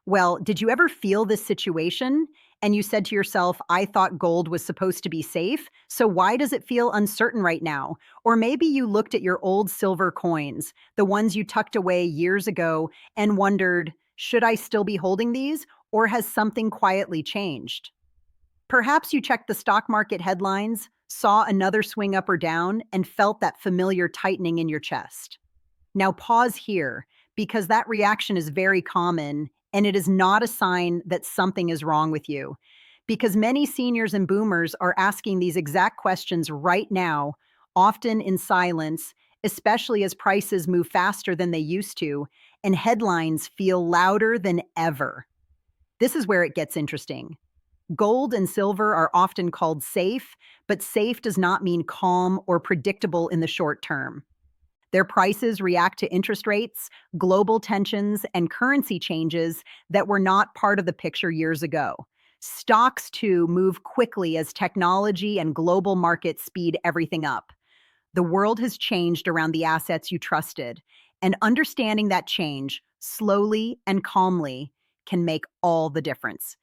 Well, did you ever feel this situation and you said to yourself, I thought gold was supposed to be safe, so why does it feel uncertain right now? Or maybe you looked at your old silver coins, the ones you tucked away years ago, and wondered, should I still be holding these, or has something quietly changed? Perhaps you checked the stock market headlines, saw another swing up or down, and felt that familiar tightening in your chest. Now, pause here because that reaction is very common and it is not a sign that something is wrong with you. Because many seniors and boomers are asking these exact questions right now, often in silence, especially as prices move faster than they used to and headlines feel louder than ever. This is where it gets interesting. Gold and silver are often called safe, but safe does not mean calm or predictable in the short term. Their prices react to interest rates, global tensions, and currency changes that were not part of the picture years ago. Stocks, too, move quickly as technology and global markets speed everything up. The world has changed around the assets you trusted, and understanding that change slowly and calmly can make all the difference.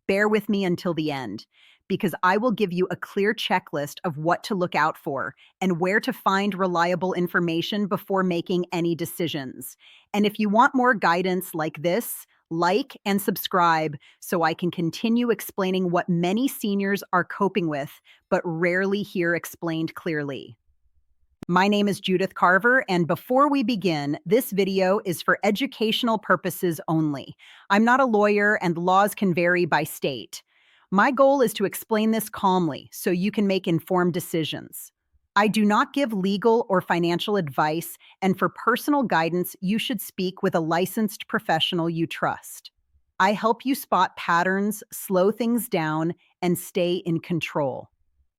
Bear with me until the end, because I will give you a clear checklist of what to look out for and where to find reliable information before making any decisions. And if you want more guidance like this, like and subscribe so I can continue explaining what many seniors are coping with, but rarely hear explained clearly. My name is Judith Carver, and before we begin, this video is for educational purposes only. I'm not a lawyer, and laws can vary by state. My goal is to explain this calmly so you can make informed decisions. I do not give legal or financial advice, and for personal guidance, you should speak with a licensed professional you trust. I help you spot patterns, slow things down, and stay in control.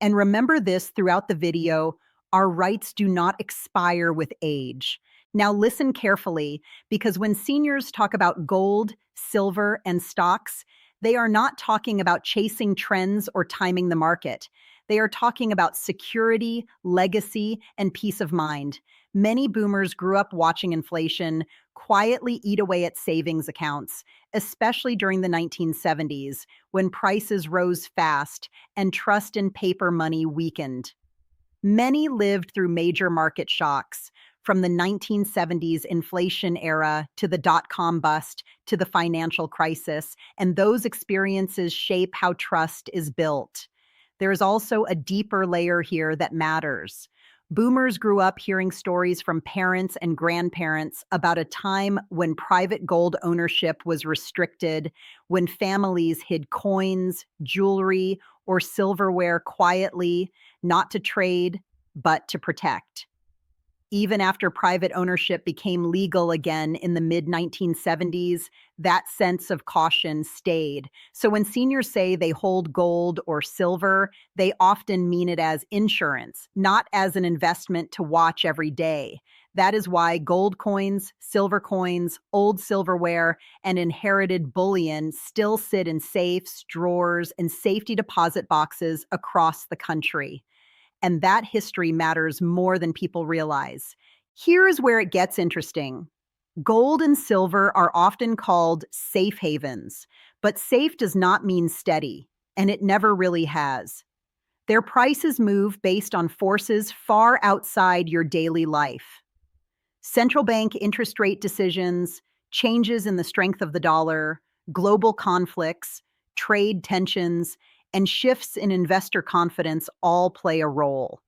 And remember this throughout the video: our rights do not expire with age. Now, listen carefully, because when seniors talk about gold, silver, and stocks, they are not talking about chasing trends or timing the market. They are talking about security, legacy, and peace of mind. Many boomers grew up watching inflation quietly eat away at savings accounts, especially during the 1970s, when prices rose fast and trust in paper money weakened. Many lived through major market shocks, from the 1970s inflation era to the dot-com bust to the financial crisis, and those experiences shape how trust is built. There is also a deeper layer here that matters. Boomers grew up hearing stories from parents and grandparents about a time when private gold ownership was restricted, when families hid coins, jewelry, or silverware quietly, not to trade, but to protect. Even after private ownership became legal again in the mid 1970s, that sense of caution stayed. So when seniors say they hold gold or silver, they often mean it as insurance, not as an investment to watch every day. That is why gold coins, silver coins, old silverware, and inherited bullion still sit in safes, drawers, and safety deposit boxes across the country. And that history matters more than people realize. Here is where it gets interesting. Gold and silver are often called safe havens, but safe does not mean steady, and it never really has. Their prices move based on forces far outside your daily life. Central bank interest rate decisions, changes in the strength of the dollar, global conflicts, trade tensions, and shifts in investor confidence all play a role.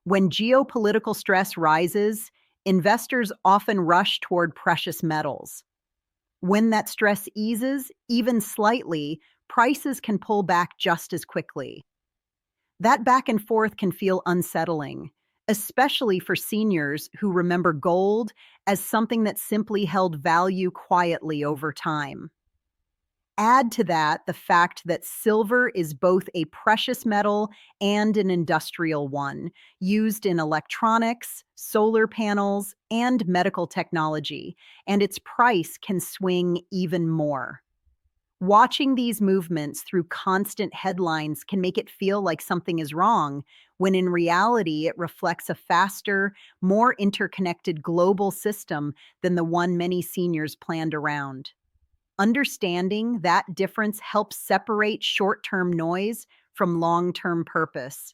When geopolitical stress rises, investors often rush toward precious metals. When that stress eases, even slightly, prices can pull back just as quickly. That back and forth can feel unsettling, especially for seniors who remember gold as something that simply held value quietly over time. Add to that the fact that silver is both a precious metal and an industrial one, used in electronics, solar panels, and medical technology, and its price can swing even more. Watching these movements through constant headlines can make it feel like something is wrong, when in reality it reflects a faster, more interconnected global system than the one many seniors planned around. Understanding that difference helps separate short-term noise from long-term purpose.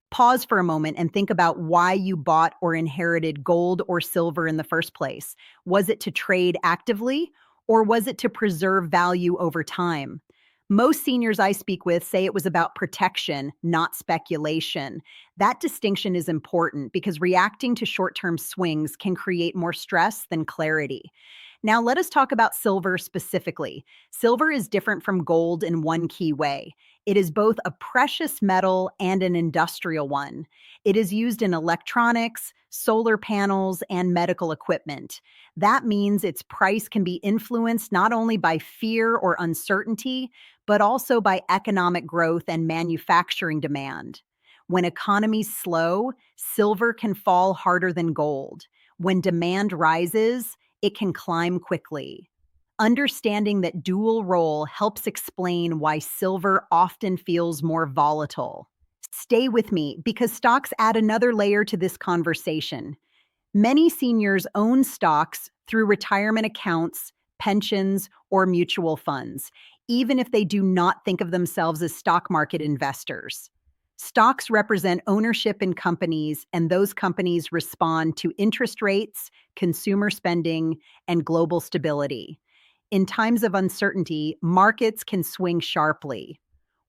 Pause for a moment and think about why you bought or inherited gold or silver in the first place. Was it to trade actively, or was it to preserve value over time? Most seniors I speak with say it was about protection, not speculation. That distinction is important because reacting to short term swings can create more stress than clarity. Now, let us talk about silver specifically. Silver is different from gold in one key way. It is both a precious metal and an industrial one. It is used in electronics, solar panels, and medical equipment. That means its price can be influenced not only by fear or uncertainty, but also by economic growth and manufacturing demand. When economies slow, silver can fall harder than gold. When demand rises, it can climb quickly. Understanding that dual role helps explain why silver often feels more volatile. Stay with me because stocks add another layer to this conversation. Many seniors own stocks through retirement accounts, pensions, or mutual funds, even if they do not think of themselves as stock market investors. Stocks represent ownership in companies, and those companies respond to interest rates, consumer spending, and global stability. In times of uncertainty, markets can swing sharply.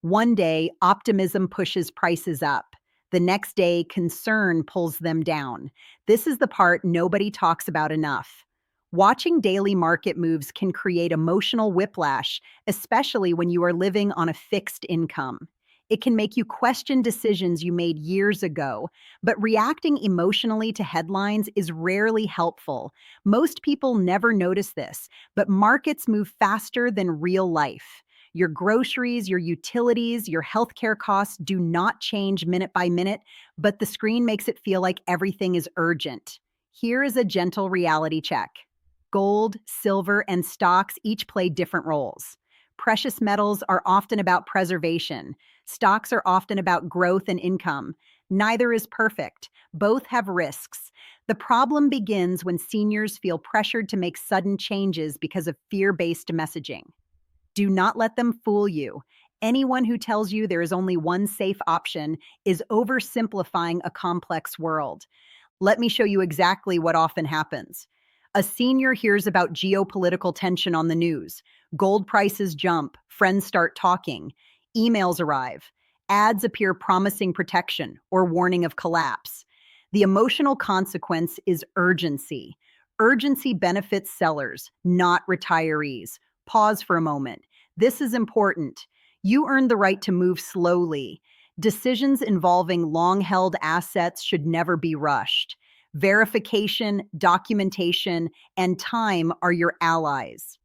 One day, optimism pushes prices up. The next day, concern pulls them down. This is the part nobody talks about enough. Watching daily market moves can create emotional whiplash, especially when you are living on a fixed income. It can make you question decisions you made years ago, but reacting emotionally to headlines is rarely helpful. Most people never notice this, but markets move faster than real life. Your groceries, your utilities, your healthcare costs do not change minute by minute, but the screen makes it feel like everything is urgent. Here is a gentle reality check. Gold, silver, and stocks each play different roles. Precious metals are often about preservation. Stocks are often about growth and income. Neither is perfect. Both have risks. The problem begins when seniors feel pressured to make sudden changes because of fear-based messaging. Do not let them fool you. Anyone who tells you there is only one safe option is oversimplifying a complex world. Let me show you exactly what often happens. A senior hears about geopolitical tension on the news. Gold prices jump, friends start talking, emails arrive, ads appear promising protection or warning of collapse. The emotional consequence is urgency. Urgency benefits sellers, not retirees. Pause for a moment. This is important. You earn the right to move slowly. Decisions involving long-held assets should never be rushed. Verification, documentation, and time are your allies.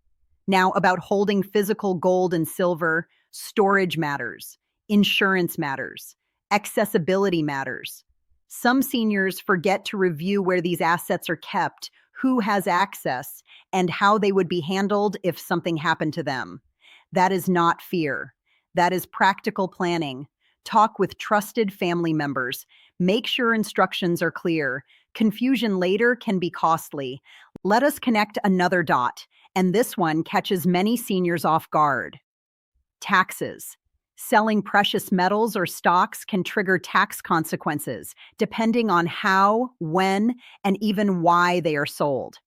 Now, about holding physical gold and silver, storage matters, insurance matters, accessibility matters. Some seniors forget to review where these assets are kept, who has access, and how they would be handled if something happened to them. That is not fear. That is practical planning. Talk with trusted family members. Make sure instructions are clear. Confusion later can be costly. Let us connect another dot, and this one catches many seniors off guard. Taxes. Selling precious metals or stocks can trigger tax consequences, depending on how, when, and even why they are sold.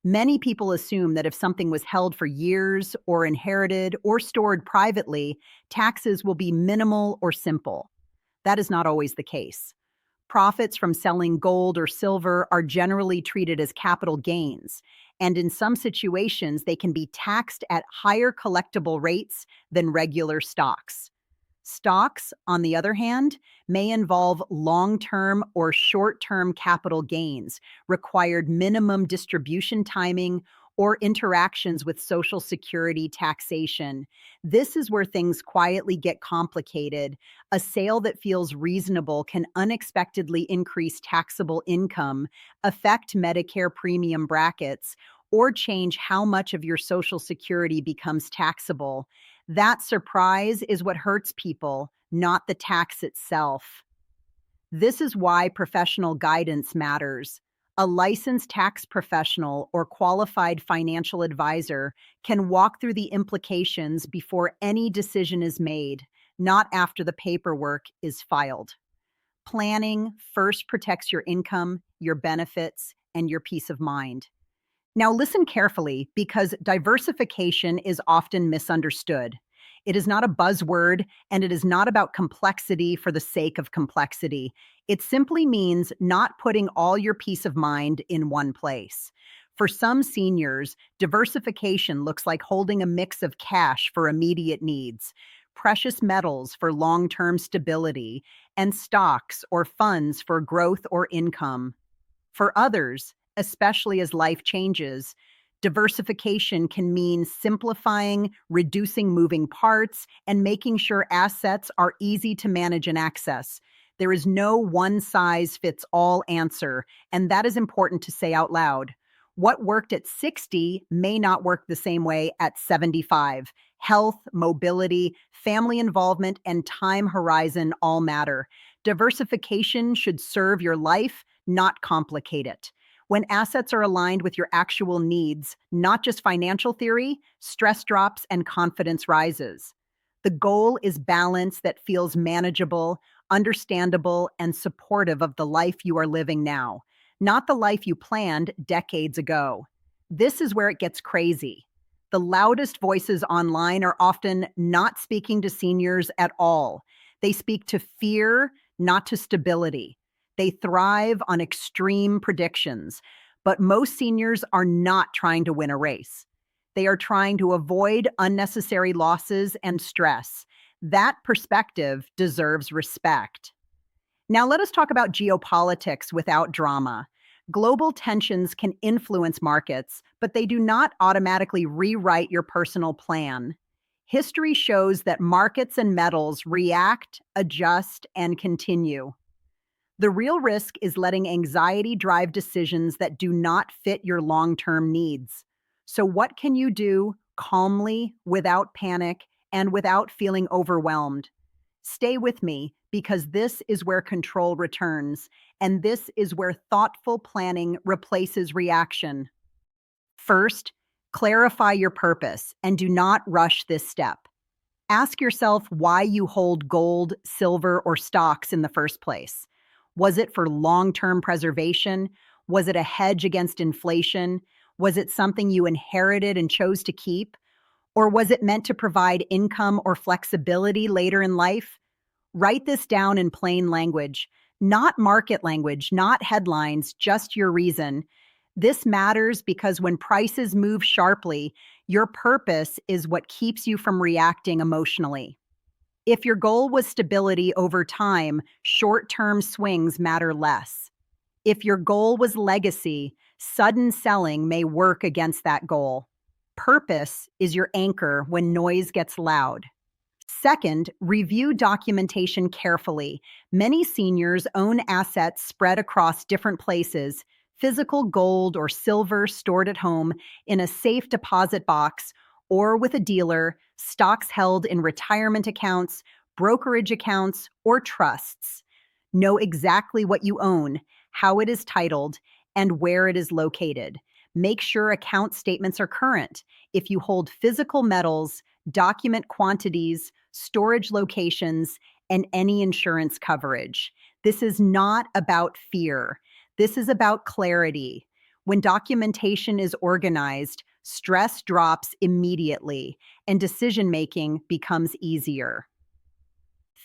Many people assume that if something was held for years, or inherited, or stored privately, taxes will be minimal or simple. That is not always the case. Profits from selling gold or silver are generally treated as capital gains, and in some situations, they can be taxed at higher collectible rates than regular stocks. Stocks, on the other hand, may involve long-term or short-term capital gains, required minimum distribution timing, or interactions with Social Security taxation. This is where things quietly get complicated. A sale that feels reasonable can unexpectedly increase taxable income, affect Medicare premium brackets, or change how much of your Social Security becomes taxable. That surprise is what hurts people, not the tax itself. This is why professional guidance matters. A licensed tax professional or qualified financial advisor can walk through the implications before any decision is made, not after the paperwork is filed. Planning first protects your income, your benefits, and your peace of mind. Now, listen carefully because diversification is often misunderstood. It is not a buzzword and it is not about complexity for the sake of complexity. It simply means not putting all your peace of mind in one place. For some seniors, diversification looks like holding a mix of cash for immediate needs, precious metals for long term stability, and stocks or funds for growth or income. For others, especially as life changes, diversification can mean simplifying, reducing moving parts, and making sure assets are easy to manage and access. There is no one size fits all answer, and that is important to say out loud. What worked at 60 may not work the same way at 75. Health, mobility, family involvement, and time horizon all matter. Diversification should serve your life, not complicate it. When assets are aligned with your actual needs, not just financial theory, stress drops and confidence rises. The goal is balance that feels manageable, understandable, and supportive of the life you are living now, not the life you planned decades ago. This is where it gets crazy. The loudest voices online are often not speaking to seniors at all. They speak to fear, not to stability. They thrive on extreme predictions, but most seniors are not trying to win a race. They are trying to avoid unnecessary losses and stress. That perspective deserves respect. Now, let us talk about geopolitics without drama. Global tensions can influence markets, but they do not automatically rewrite your personal plan. History shows that markets and metals react, adjust, and continue. The real risk is letting anxiety drive decisions that do not fit your long term needs. So, what can you do calmly, without panic, and without feeling overwhelmed? Stay with me because this is where control returns, and this is where thoughtful planning replaces reaction. First, clarify your purpose and do not rush this step. Ask yourself why you hold gold, silver, or stocks in the first place. Was it for long term preservation? Was it a hedge against inflation? Was it something you inherited and chose to keep? Or was it meant to provide income or flexibility later in life? Write this down in plain language, not market language, not headlines, just your reason. This matters because when prices move sharply, your purpose is what keeps you from reacting emotionally. If your goal was stability over time, short-term swings matter less. If your goal was legacy, sudden selling may work against that goal. Purpose is your anchor when noise gets loud. Second, review documentation carefully. Many seniors own assets spread across different places, physical gold or silver stored at home in a safe deposit box or with a dealer, stocks held in retirement accounts, brokerage accounts, or trusts. Know exactly what you own, how it is titled, and where it is located. Make sure account statements are current. If you hold physical metals, document quantities, storage locations, and any insurance coverage. This is not about fear. This is about clarity. When documentation is organized, stress drops immediately and decision-making becomes easier.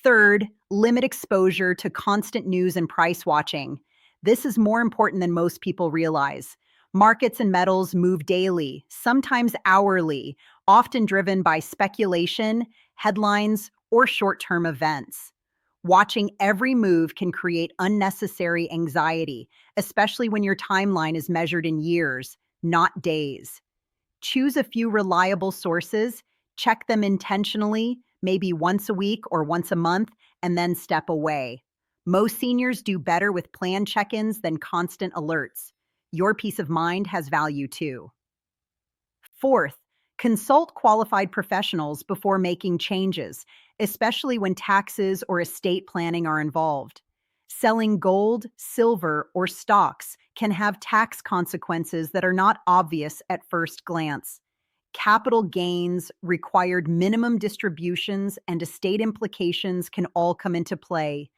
Third, limit exposure to constant news and price watching. This is more important than most people realize. Markets and metals move daily, sometimes hourly, often driven by speculation, headlines, or short-term events. Watching every move can create unnecessary anxiety, especially when your timeline is measured in years, not days. Choose a few reliable sources, check them intentionally, maybe once a week or once a month, and then step away. Most seniors do better with planned check-ins than constant alerts. Your peace of mind has value too. Fourth, consult qualified professionals before making changes, especially when taxes or estate planning are involved. Selling gold, silver, or stocks can have tax consequences that are not obvious at first glance. Capital gains, required minimum distributions, and estate implications can all come into play.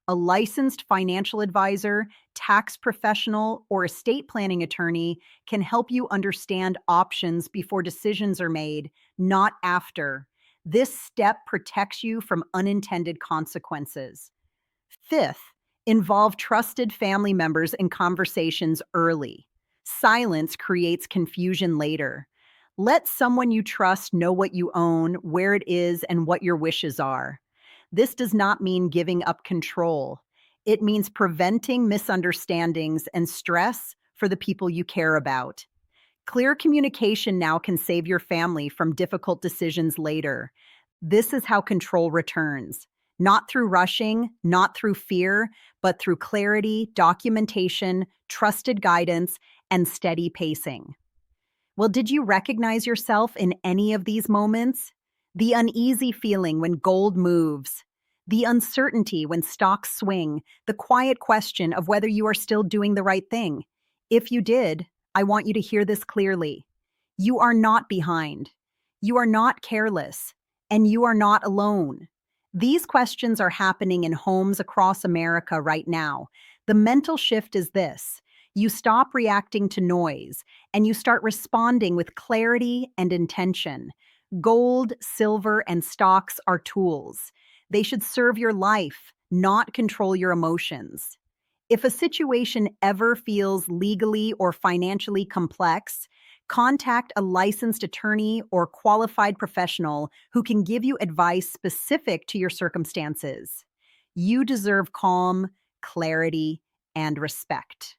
A licensed financial advisor, tax professional, or estate planning attorney can help you understand options before decisions are made, not after. This step protects you from unintended consequences. Fifth, involve trusted family members in conversations early. Silence creates confusion later. Let someone you trust know what you own, where it is, and what your wishes are. This does not mean giving up control. It means preventing misunderstandings and stress for the people you care about. Clear communication now can save your family from difficult decisions later. This is how control returns. Not through rushing, not through fear, but through clarity, documentation, trusted guidance, and steady pacing. Well, did you recognize yourself in any of these moments? The uneasy feeling when gold moves, the uncertainty when stocks swing, the quiet question of whether you are still doing the right thing. If you did, I want you to hear this clearly. You are not behind. You are not careless. And you are not alone. These questions are happening in homes across America right now. The mental shift is this: you stop reacting to noise and you start responding with clarity and intention. Gold, silver, and stocks are tools. They should serve your life, not control your emotions. If a situation ever feels legally or financially complex, contact a licensed attorney or qualified professional who can give you advice specific to your circumstances. You deserve calm, clarity, and respect.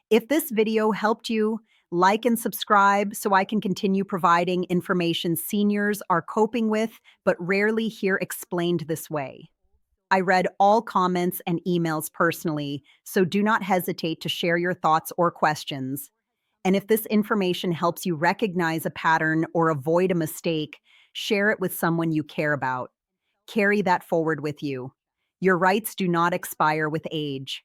If this video helped you, like and subscribe so I can continue providing information seniors are coping with but rarely hear explained this way. I read all comments and emails personally, so do not hesitate to share your thoughts or questions. And if this information helps you recognize a pattern or avoid a mistake, share it with someone you care about. Carry that forward with you. Your rights do not expire with age.